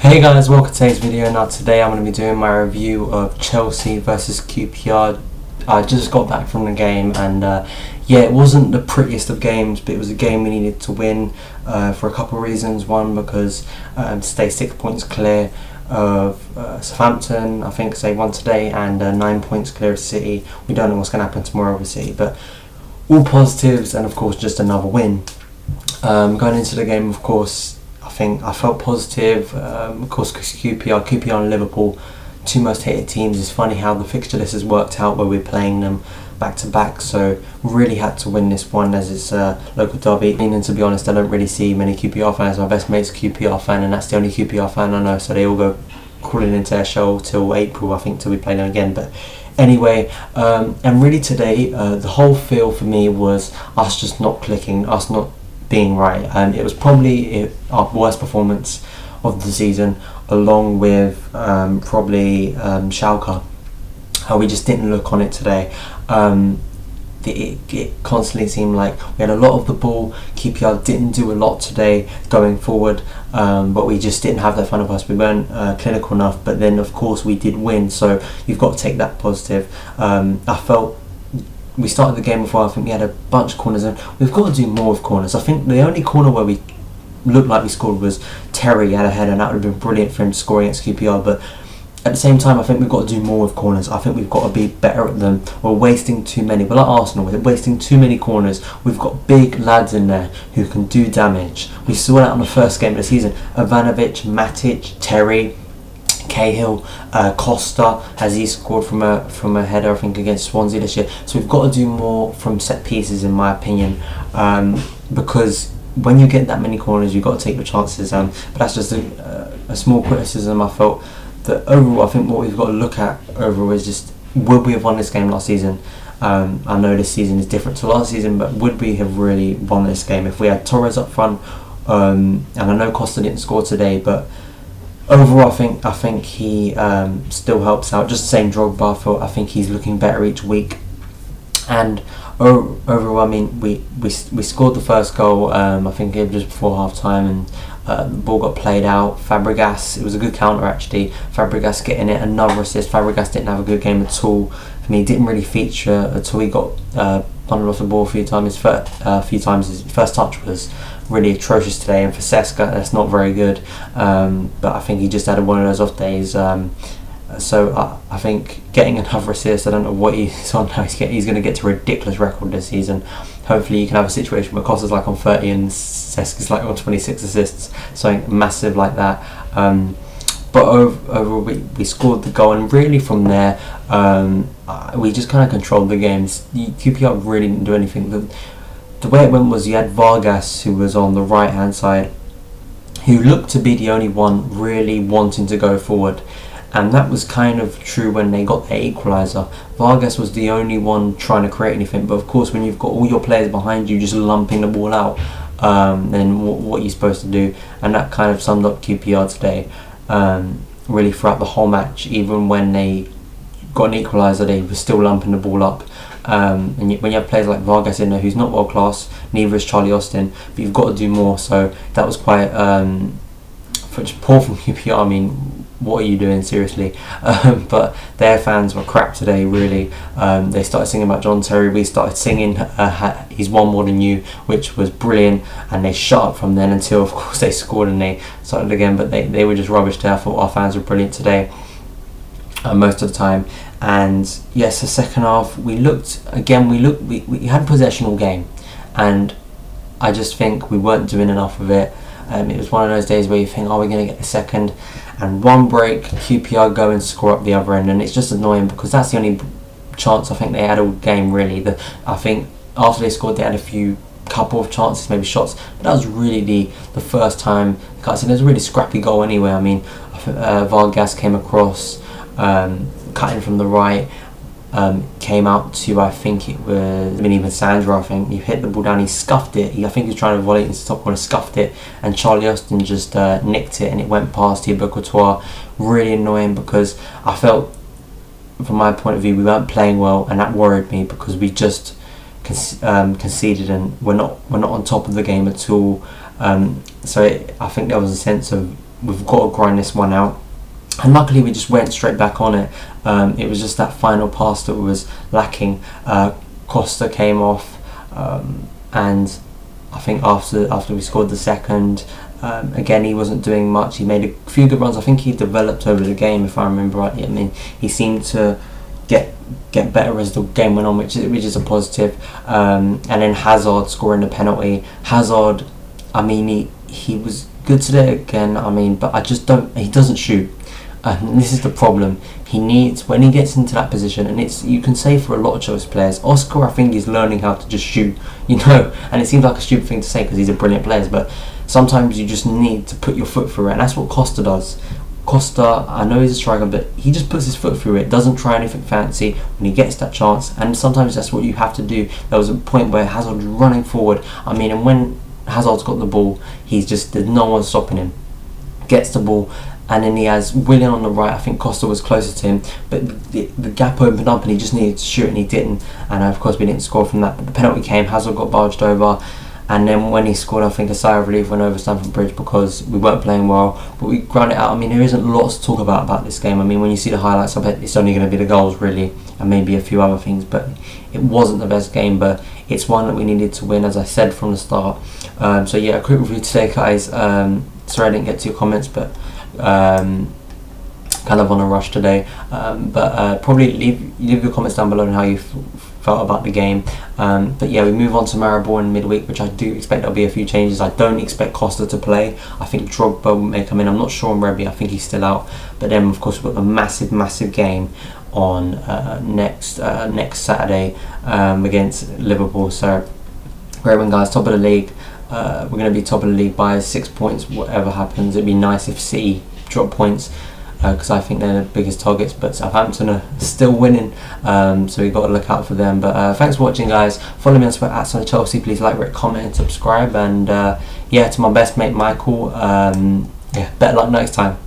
Hey guys, welcome to today's video. Now today I'm going to be doing my review of Chelsea versus QPR. I just got back from the game and yeah, it wasn't the prettiest of games, but it was a game we needed to win for a couple of reasons. One, because to stay 6 points clear of Southampton, I think they won today, and 9 points clear of City. We don't know what's going to happen tomorrow with City, but all positives, and of course just another win. Going into the game, of course, I felt positive. Of course, QPR and Liverpool, two most hated teams. It's funny how the fixture list has worked out where we're playing them back to back. So really had to win this one as it's a local derby. And to be honest, I don't really see many QPR fans. My best mate's a QPR fan, and that's the only QPR fan I know. So they all go crawling into their shell till April, I think, till we play them again. But anyway, and really today, the whole feel for me was us just not clicking, us not being right, and it was probably our worst performance of the season, along with probably Schalke. How we just didn't look on it today. It constantly seemed like we had a lot of the ball. QPR didn't do a lot today going forward, but we just didn't have that front of us. We weren't clinical enough, but then of course we did win, so you've got to take that positive. I felt we started the game before. I think we had a bunch of corners, and we've got to do more with corners. I think the only corner where we looked like we scored was Terry had a header, and that would have been brilliant for him to score against QPR. But at the same time, I think we've got to do more with corners. I think we've got to be better at them. We're wasting too many. We're like Arsenal, we're wasting too many corners. We've got big lads in there who can do damage. We saw that on the first game of the season. Ivanovic, Matic, Terry, Cahill, Costa, as he scored from a header, I think, against Swansea this year. So we've got to do more from set pieces, in my opinion, because when you get that many corners, you've got to take your chances. But that's just a small criticism. I felt that overall, I think what we've got to look at overall is just, would we have won this game last season? I know this season is different to last season, but would we have really won this game if we had Torres up front? And I know Costa didn't score today, but overall, I think he still helps out. Just the same Drogba. I think he's looking better each week. And overall, I mean, we scored the first goal. I think it was just before half time, and the ball got played out. Fabregas, it was a good counter actually. Fabregas getting it, another assist. Fabregas didn't have a good game at all. For me, he didn't really feature at all. He got bundled off the ball a few times. His first touch was really atrocious today, and for Seska, that's not very good. But I think he just had one of those off days. So I think getting another assist, I don't know what he's on now. He's going to get to a ridiculous record this season. Hopefully you can have a situation where Costa's like on 30 and Seska's like on 26 assists, something massive like that. But overall, we scored the goal, and really from there, we just kind of controlled the games. QPR really didn't do anything. The way it went was you had Vargas, who was on the right hand side, who looked to be the only one really wanting to go forward, and that was kind of true when they got their equaliser. Vargas was the only one trying to create anything, but of course when you've got all your players behind you just lumping the ball out, then what are you supposed to do? And that kind of summed up QPR today. Really throughout the whole match, even when they got an equaliser, they were still lumping the ball up. And when you have players like Vargas in there, who's not world class, neither is Charlie Austin, but you've got to do more. So that was quite poor from QPR. I mean, what are you doing, seriously? But their fans were crap today, really. They started singing about John Terry. We started singing He's One More Than You, which was brilliant, and they shut up from then until, of course, they scored and they started again. But they were just rubbish there. I thought our fans were brilliant today, most of the time. And yes, the second half, we had possession all game, and I just think we weren't doing enough of it. It was one of those days where you think, we're going to get the second, and one break, QPR go and score up the other end, and it's just annoying because that's the only chance I think they had all game, really. I think after they scored, they had a couple of chances, maybe shots, but that was really the first time. It was a really scrappy goal anyway. I mean, Vargas came across, cutting from the right, came out to, I think it was even Sandra. I think he hit the ball down, he scuffed it. I think he was trying to volley it into the top corner, scuffed it, and Charlie Austin just nicked it, and it went past Thibaut Courtois. Really annoying, because I felt, from my point of view, we weren't playing well, and that worried me because we just conceded, and we're not on top of the game at all. I think there was a sense of we've got to grind this one out. And luckily we just went straight back on it. It was just that final pass that was lacking. Costa came off, and I think after we scored the second, again he wasn't doing much. He made a few good runs. I think he developed over the game, if I remember rightly. I mean, he seemed to get better as the game went on, which is a positive. And then Hazard scoring the penalty. Hazard, I mean, he was good today again. I mean, but he doesn't shoot. And this is the problem. He needs, when he gets into that position, and you can say for a lot of Chelsea players, Oscar, I think, is learning how to just shoot, and it seems like a stupid thing to say because he's a brilliant player, but sometimes you just need to put your foot through it, and that's what Costa does. Costa, I know he's a striker, but he just puts his foot through it, doesn't try anything fancy when he gets that chance, and sometimes that's what you have to do. There was a point where Hazard was running forward, I mean, and when Hazard's got the ball, there's no one stopping him. Gets the ball, and then he has Willian on the right. I think Costa was closer to him, but the gap opened up and he just needed to shoot and he didn't, and of course we didn't score from that. But the penalty came, Hazard got barged over, and then when he scored, I think a sigh of relief went over Stamford Bridge because we weren't playing well, but we ground it out. I mean, there isn't lots to talk about this game. I mean, when you see the highlights, I bet it's only going to be the goals really, and maybe a few other things, but it wasn't the best game, but it's one that we needed to win, as I said from the start. So yeah, a quick review today, guys. Sorry I didn't get to your comments, but kind of on a rush today, but probably leave your comments down below on how you felt about the game. But yeah, we move on to Maribor in midweek, which I do expect there'll be a few changes. I don't expect Costa to play. I think Drogba may come in. I'm not sure on Rebi. I think he's still out. But then of course we've got a massive game on next Saturday against Liverpool. So great win, guys. Top of the league. We're going to be top of the league by 6 points, whatever happens. It'd be nice if City drop points, because I think they're the biggest targets, but Southampton are still winning, so we've got to look out for them. But thanks for watching, guys. Follow me on Twitter @SonChelsea. Please like, rate, comment and subscribe, and yeah, to my best mate Michael, yeah, better luck next time.